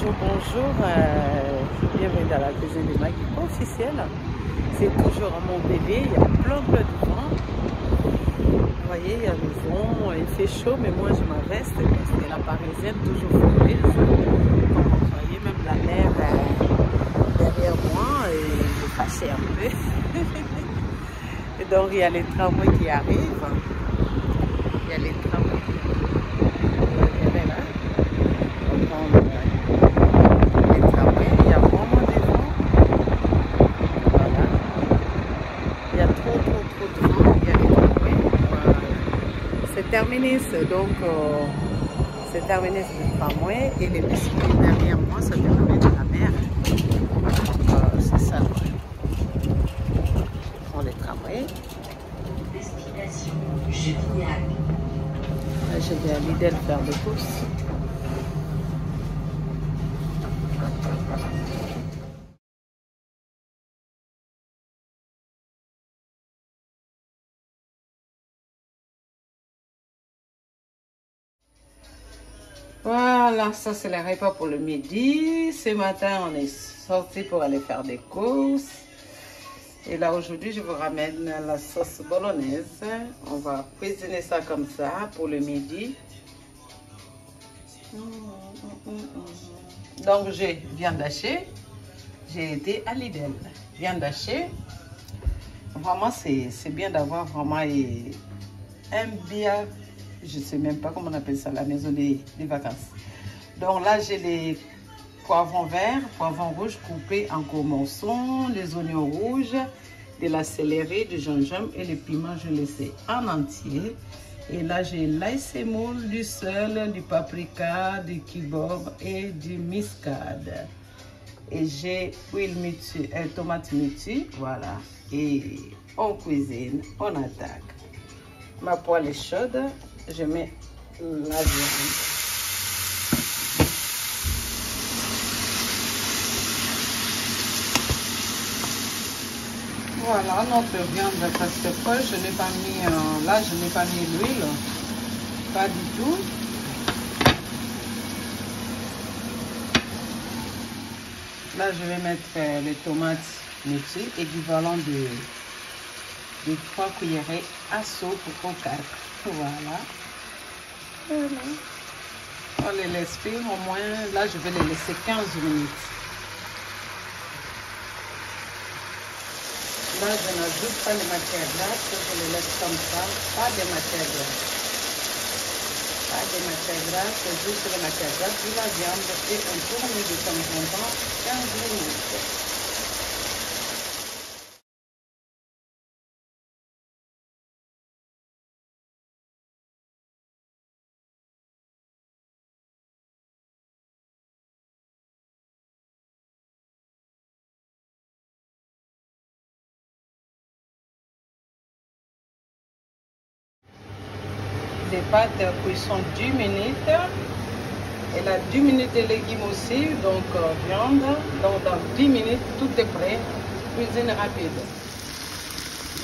Bonjour, bienvenue dans la cuisine de Maggie officielle. C'est toujours à Montpellier, il y a plein de vent. Vous voyez, il y a le vent, il fait chaud, mais moi je ma veste parce que la parisienne toujours fouleuse. Comme vous voyez, même la mer derrière moi et je fâchais un peu. Et donc il y a les tramways qui arrivent. Il y a les tramways qui arrivent. Vous voyez là. C'est terminé, donc c'est terminé le tramway et les biscuits derrière moi se terminent dans la mer. C'est ça. On les tramways. Destination Juliac. Je vais à Lidl faire des courses. Voilà, ça c'est le repas pour le midi. Ce matin, on est sorti pour aller faire des courses. Et là, aujourd'hui, je vous ramène la sauce bolognaise. On va cuisiner ça comme ça pour le midi. Donc, j'ai viande hachée. J'ai été à Lidl. Viande hachée. Vraiment, c'est bien d'avoir vraiment un bien. Je ne sais même pas comment on appelle ça, la maison des vacances. Donc là, j'ai les poivrons verts, poivrons rouges coupés en gros morceaux, les oignons rouges, de la céleri, du gingembre et les piments, je les sais en entier. Et là, j'ai l'ail semoule, du sel, du paprika, du kibbob et du muscade. Et j'ai tomate mutie, voilà. Et on cuisine, on attaque. Ma poêle est chaude. Je mets la viande. Voilà notre viande presque proche. Je n'ai pas mis, là je n'ai pas mis l'huile, pas du tout. Là je vais mettre les tomates métiers, équivalent de 3 cuillerées à soupe au 4. Voilà. Voilà. On les laisse faire au moins, là je vais les laisser 15 minutes. Là je n'ajoute pas de matière grasse, je les laisse comme ça, pas de matière grasse. Pas de matière grasse, juste de matière grasse, de la viande et on tourne de temps en temps 15 minutes. Des pâtes cuisson 10 minutes et là 10 minutes de légumes aussi, donc viande, donc dans 10 minutes tout est prêt, cuisine rapide.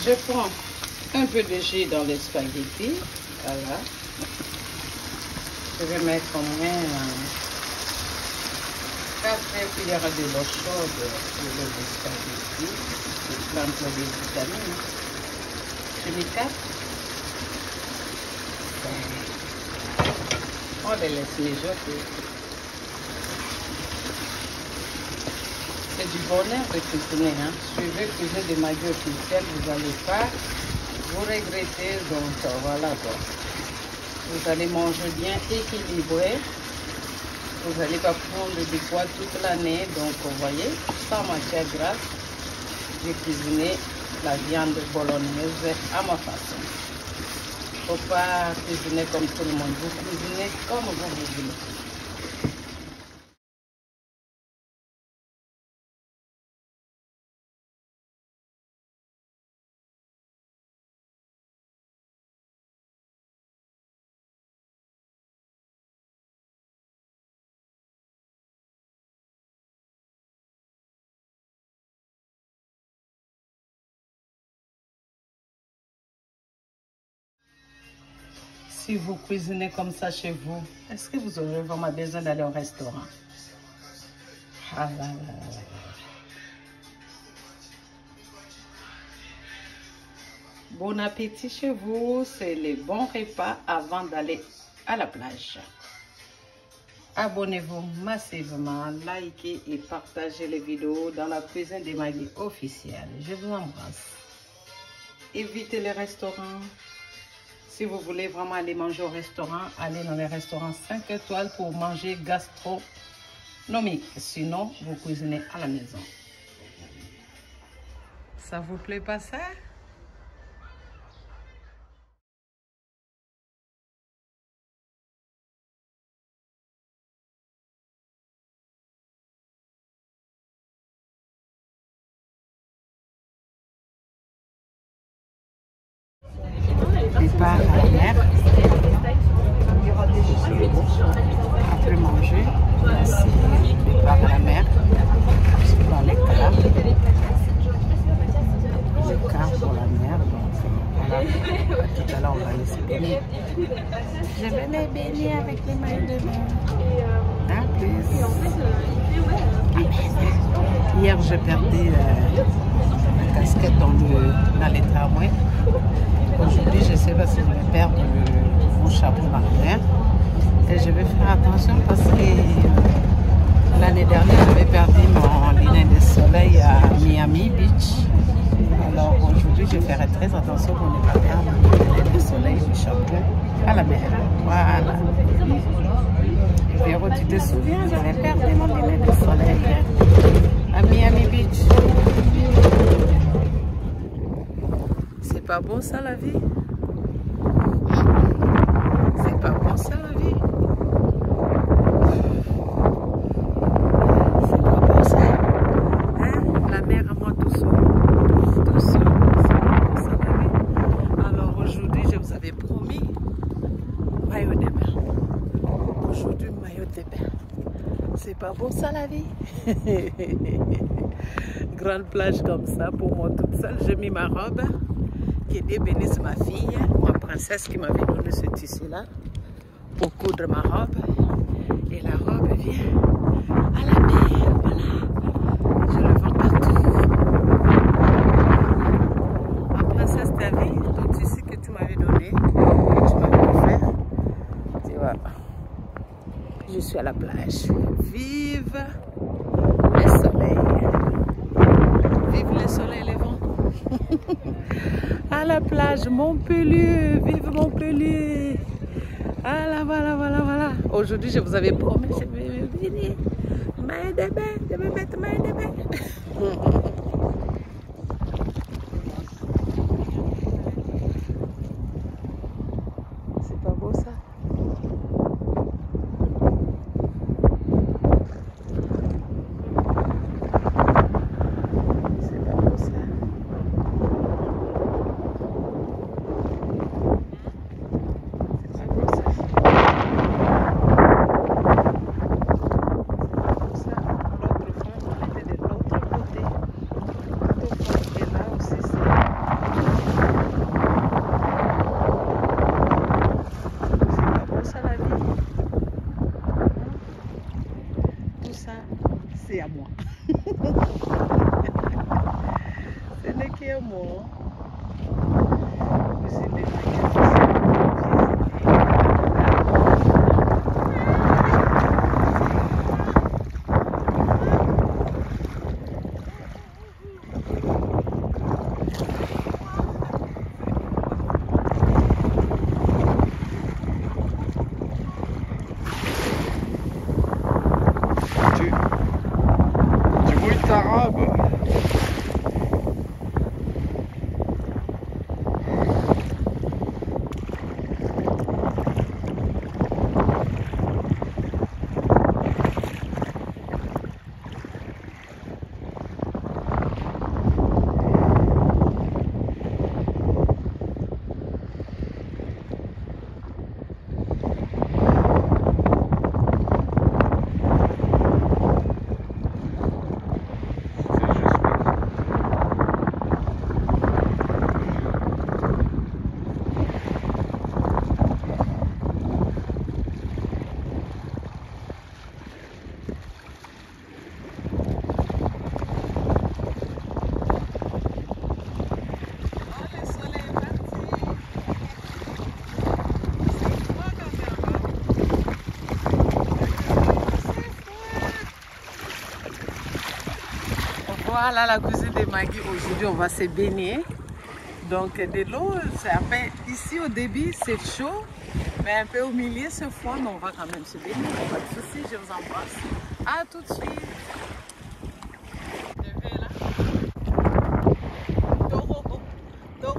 Je prends un peu de jus dans les spaghettis, voilà. Je vais mettre au moins 4 cuillères de l'eau chaude pour les spaghettis, c'est plein de vitamines. Je mets 4. On les laisse mijoter. C'est du bonheur de cuisiner. Hein? Suivez cuisiner de Maggie officielle, vous n'allez pas vous regretter. Donc voilà quoi. Vous allez manger bien équilibré. Vous n'allez pas prendre du poids toute l'année. Donc vous voyez, sans matière grasse, j'ai cuisiné la viande bolognaise à ma façon. Il ne faut pas cuisiner comme tout le monde, vous cuisinez comme vous voulez. Si vous cuisinez comme ça chez vous, est-ce que vous aurez vraiment besoin d'aller au restaurant? Ah là là. Bon appétit chez vous, c'est les bons repas avant d'aller à la plage. Abonnez-vous massivement, likez et partagez les vidéos dans la cuisine des Maggie officielle. Je vous embrasse. Évitez les restaurants. Si vous voulez vraiment aller manger au restaurant, allez dans les restaurants 5 étoiles pour manger gastronomique. Sinon, vous cuisinez à la maison. Ça vous plaît pas ça? Départ à la mer. Après manger, départ à la mer. Dans les cars. Les cars pour la mer. Donc voilà. Tout à l'heure, on va aller se baigner. Je vais me baigner avec les maillots de mer. En plus. Hier, j'ai perdu la casquette dans les tramways. Aujourd'hui, je ne sais pas si je vais perdre mon chapeau dans la mer. Et je vais faire attention parce que l'année dernière, j'avais perdu mon linet de soleil à Miami Beach. Alors aujourd'hui, je ferai très attention pour ne pas perdre mon linet de soleil du chapeau à la mer. Voilà. Et Véro, tu te souviens, j'avais perdu mon linet de soleil à Miami Beach. C'est pas bon ça la vie? C'est pas bon ça la vie? C'est pas bon ça? Hein? La mer à moi tout seul. Tout seul. C'est pas bon ça la vie? Alors aujourd'hui je vous avais promis maillot de bain. Aujourd'hui maillot de bain. C'est pas bon ça la vie? Grande plage comme ça pour moi toute seule. J'ai mis ma robe. Que Dieu bénisse ma fille, ma princesse qui m'avait donné ce tissu-là pour coudre ma robe. Et la robe vient à la mer, voilà. Je le vends partout. Ma princesse, t'as vu ton tissu que tu m'avais donné, que tu m'avais offert. Tu vois, je suis à la plage. Vive le soleil. Vive le soleil et le vent. À la plage Montpellier, vive Montpellier. Ah là, voilà, voilà, voilà. Aujourd'hui, je vous avais promis, je vais venir. Maillot de bain, je vais mettre maillot de bain. C'est pas beau ça? Voilà la cuisine de Maggie. Aujourd'hui, on va se baigner. Donc, de l'eau, c'est un peu... Ici, au début, c'est chaud. Mais un peu au milieu, ce fois, mais on va quand même se baigner. Pas de soucis, je vous embrasse. À tout de suite. Je vais là. Taureau. Taureau.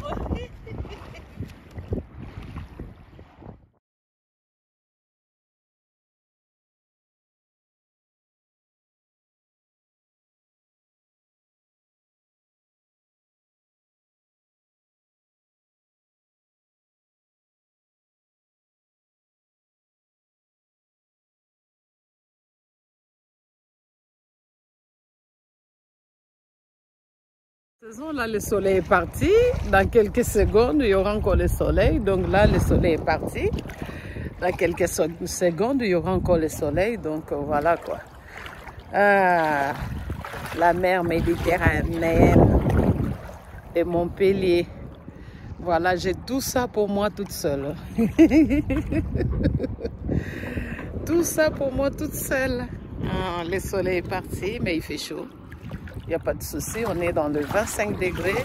Là, le soleil est parti. Dans quelques secondes, il y aura encore le soleil. Donc là, le soleil est parti. Dans quelques secondes, il y aura encore le soleil. Donc voilà quoi. Ah, la mer Méditerranéenne de Montpellier. Voilà, j'ai tout ça pour moi toute seule. Tout ça pour moi toute seule. Ah, le soleil est parti, mais il fait chaud. Il n'y a pas de souci, on est dans le 25 degrés.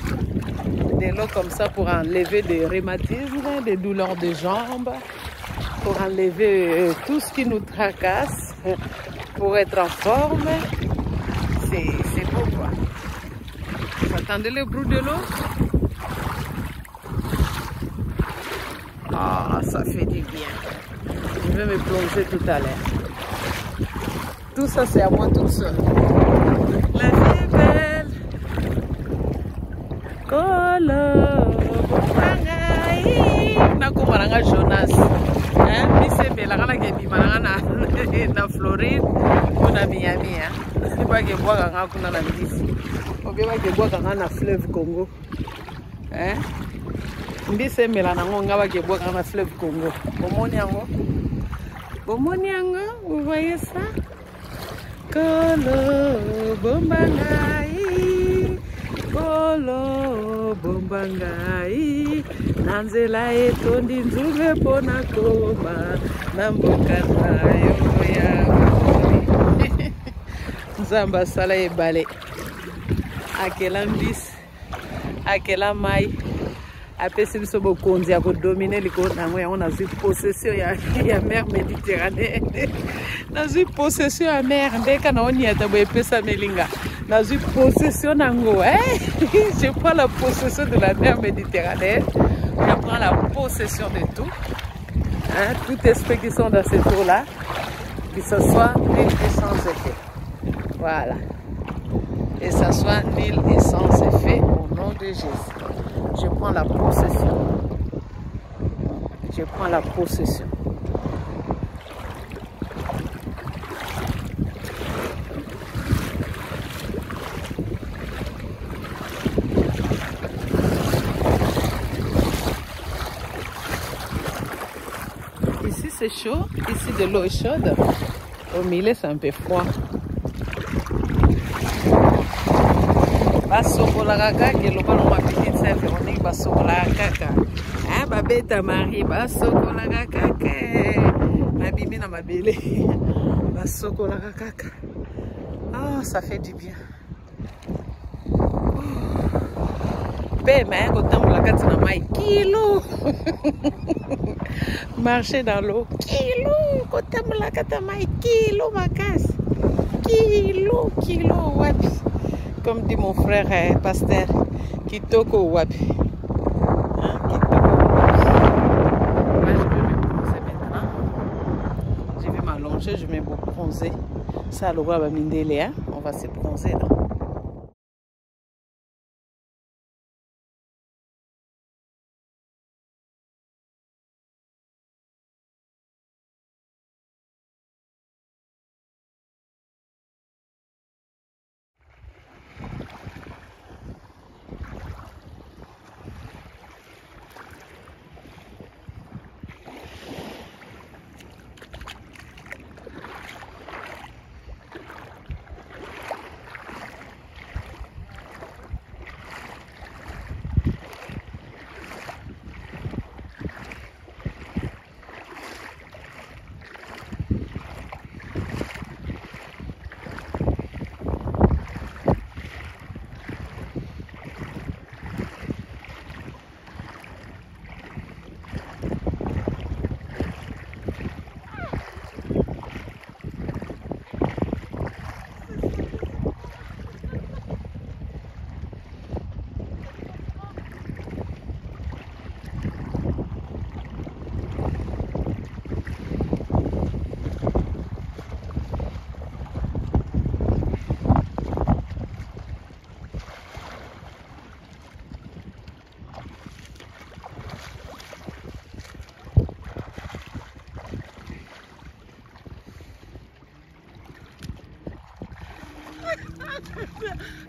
De l'eau comme ça pour enlever des rhumatismes, des douleurs de jambes, pour enlever tout ce qui nous tracasse, pour être en forme. C'est beau quoi. Vous entendez le bruit de l'eau? Ah, ça fait du bien. Je vais me plonger tout à l'heure. Tout ça, c'est à moi toute seule. La vie est belle. Kolo, Bongangai. Nakumaranga Jonas. Mise belanga ke bimanga na Floride ou na Miami. Ba ke boa nga kuna na mbisi. Obe ba ke boa nga na fleuve Congo. Mbisi melana nga ba ke boa na fleuve Congo. Bomoni yango? Bomoni yango? Vous voyez ça? Kolo Bombangai, Kolo Bombangai, Nanzela etondi nzube pona koma, namboka nayo ya Nzamba sala ebale, akela mbisi, akela mai, apesi biso bokonzi ya kodomine likolo nango yango nazwi possession ya mer Méditerranéenne. Nazwi possession ya mer ndeka na oniata boye pesa melinga. Nazwi possession nango, Je prends la possession de la mer Méditerranéenne. Je prends la possession de tout. Tout esprit qui sont dans cette eau-là, que ce soit nul et sans effet. Voilà. Et ça soit nul et sans effet au nom de Jésus. Je prends la possession. Je prends la possession. Ici c'est chaud, ici de l'eau est chaude. Au milieu c'est un peu froid. Basokola kaka loba no ma petite sœur Véronique basokola kaka. Babeta Marie basokola kaka. Na bibi na mabele. Basokola kaka. Ah, ça fait du bien. Mais kotambola kati na mai kilo. Marcher dans l'eau kilo. Kotambola kati na mai kilo makasi. Kilo wapi. Comme dit mon frère pasteur, Kitoko Wapi. Kitoko Wapi. Moi, je vais me bronzer maintenant. Je vais m'allonger, je vais me bronzer. Ça, le roi va m'indéler, on va se bronzer là.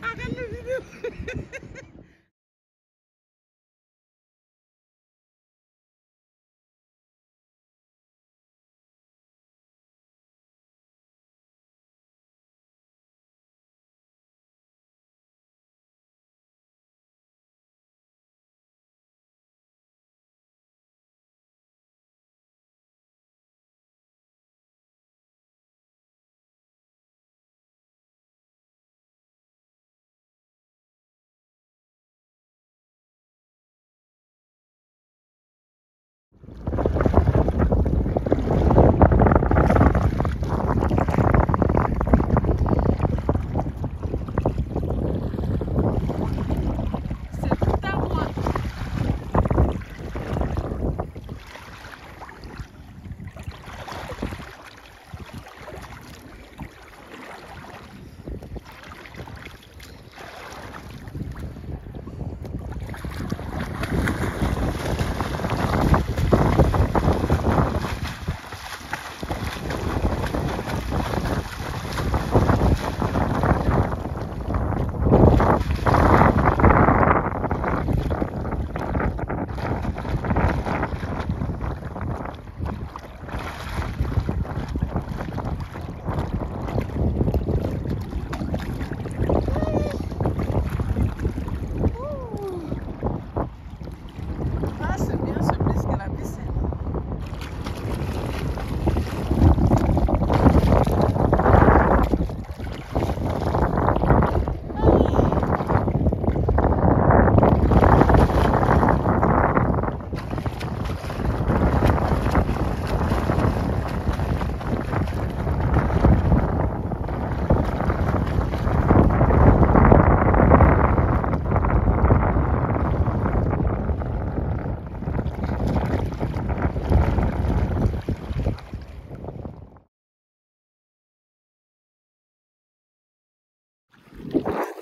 Arrête la vidéo.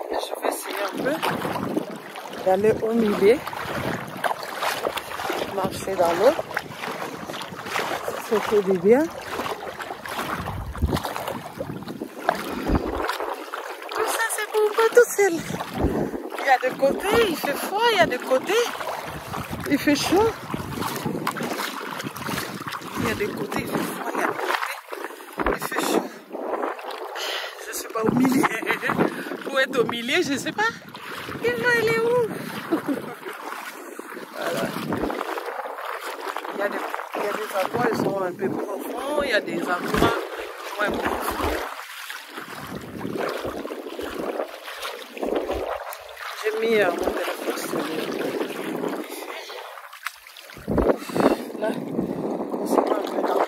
Je vais essayer un peu d'aller au milieu, marcher dans l'eau, ça fait du bien. Tout ça c'est pour moi tout seul. Il y a des côtés, il fait froid, il y a des côtés, il fait chaud. Il y a des côtés, il fait froid, il y a des côtés, il fait chaud. Je ne suis pas au milieu. Pour être au milieu, je ne sais pas. Il va aller où? Voilà. Il y a des endroits qui sont un peu profonds, il y a des endroits moins profonds. J'ai mis mon téléphone sur le... Là, on se met un peu dans l'eau.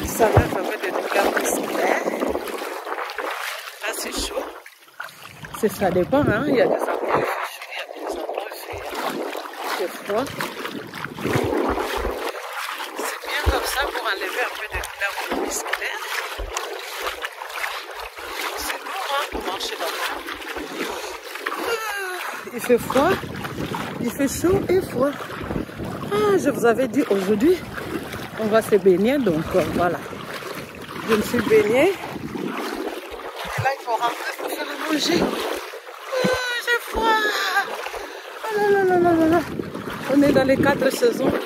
Ça va vraiment des douleurs musculaires. Là, c'est chaud. Ça dépend, hein. Il y a des endroits où il fait chaud, il y a des endroits où il fait froid. C'est bien comme ça pour enlever un peu de douleurs musculaires. C'est lourd, hein, pour marcher dans l'eau. Il fait froid, il fait chaud et froid. Ah, je vous avais dit aujourd'hui, on va se baigner, donc voilà. Je me suis baignée. Et là, il faut rentrer pour faire à manger. Oh, j'ai froid. Oh là là là là là là. On est dans les 4 saisons. Il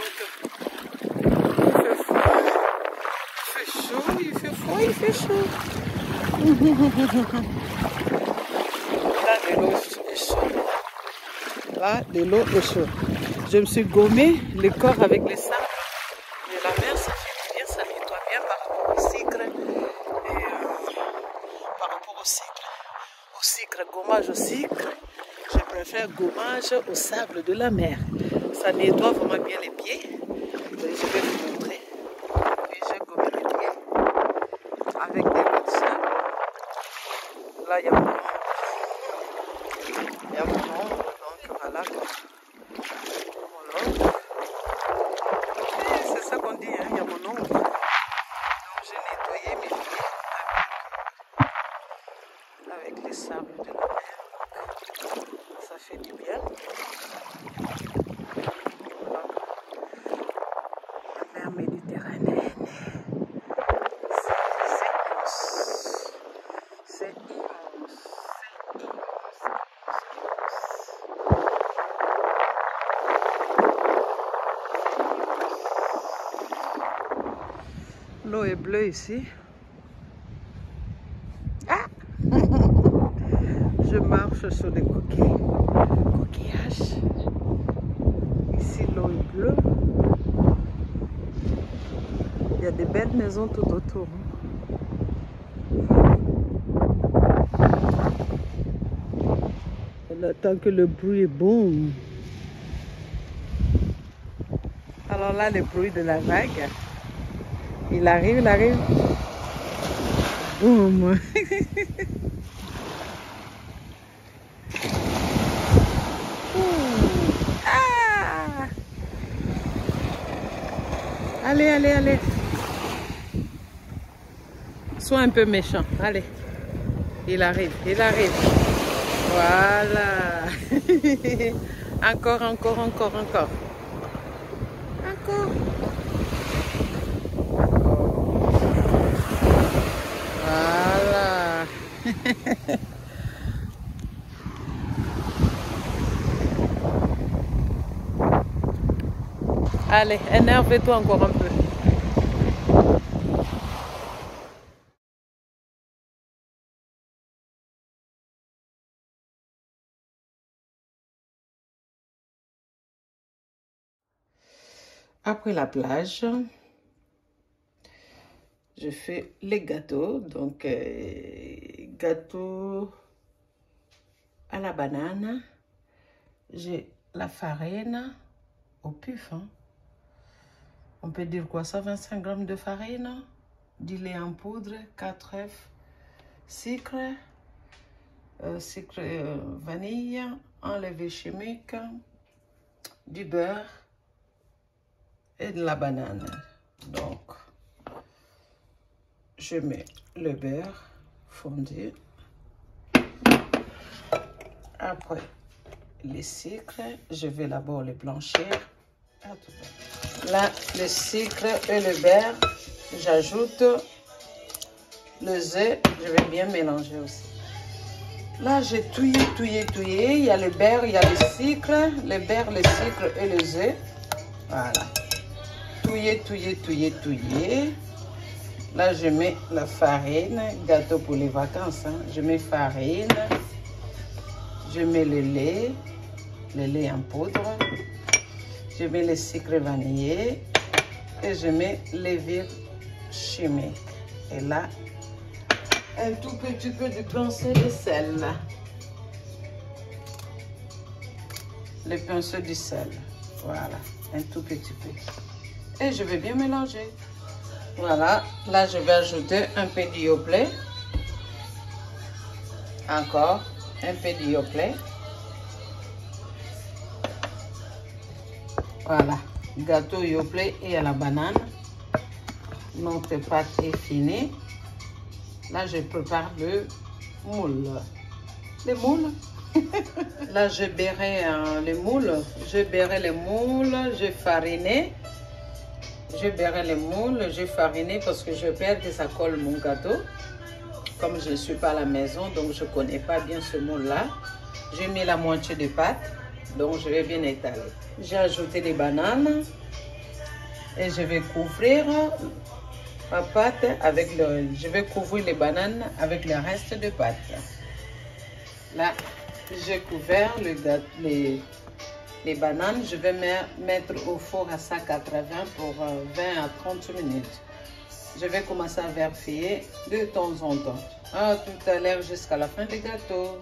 fait froid, il fait chaud, il fait froid, il fait chaud. Là, de l'eau est chaude. Là, de l'eau est chaude. Je me suis gommé le corps avec les sables de la mer, ça fait bien, ça nettoie bien par rapport au sucre. Et par rapport au sucre, gommage au sucre, je préfère gommage au sable de la mer. Ça nettoie vraiment bien les pieds. Et je vais vous montrer. Puis j'ai gommé les pieds avec des gouttes de sable. Là, il y a mon ombre. Il y a mon ombre, donc voilà. C'est ça qu'on dit, hein? Il y a mon ombre. Donc j'ai nettoyé mes pieds avec les sables de la mer. Ça fait du bien. Voilà. La mer Méditerranée. L'eau est bleue ici. Ah! Je marche sur des coquillages. Ici, l'eau est bleue. Il y a des belles maisons tout autour. On attend que le bruit est bon. Alors là, le bruit de la vague. Il arrive, il arrive. Boum. Ah! Allez, allez, allez. Sois un peu méchant. Allez. Il arrive, il arrive. Voilà. Encore, encore, encore, encore. Encore. Voilà. Allez, énerve-toi encore un peu. Après la plage, je fais les gâteaux. Donc, gâteau à la banane. J'ai la farine au puf. Hein. On peut dire quoi? 125 grammes de farine, du lait en poudre, 4 œufs, sucre, vanille, enlevé chimique, du beurre et de la banane. Donc, je mets le beurre fondu. Après, les sucres, je vais d'abord les blanchir. Là, le sucre et le beurre, j'ajoute les œufs. Je vais bien mélanger aussi. Là, j'ai touillé. Il y a le beurre, il y a le sucre, le beurre, le sucre et les œufs. Voilà. Touillé. Là, je mets la farine, gâteau pour les vacances. Hein. Je mets farine, je mets le lait en poudre, je mets le sucre vanillé et je mets levure chimique. Et là, un tout petit peu de pincée de sel. Le pinceau de sel. Voilà, un tout petit peu. Et je vais bien mélanger. Voilà, là je vais ajouter un peu de yoplait. Encore un peu de yoplait. Voilà, gâteau yoplait et à la banane. Notre pâte est finie. Là je prépare le moule. Les moules. Là je beurrai les moules. Je beurrai les moules, je fariné. Je beurrai les moules, je fariné parce que je peur que ça colle mon gâteau. Comme je ne suis pas à la maison, donc je ne connais pas bien ce moule-là. J'ai mis la moitié de pâte, donc je vais bien étaler. J'ai ajouté des bananes et je vais couvrir ma pâte avec le... Je vais couvrir les bananes avec le reste de pâte. Là, j'ai couvert les bananes. Je vais mettre au four à 180 pour 20 à 30 minutes. Je vais commencer à vérifier de temps en temps. À tout à l'heure jusqu'à la fin du gâteau.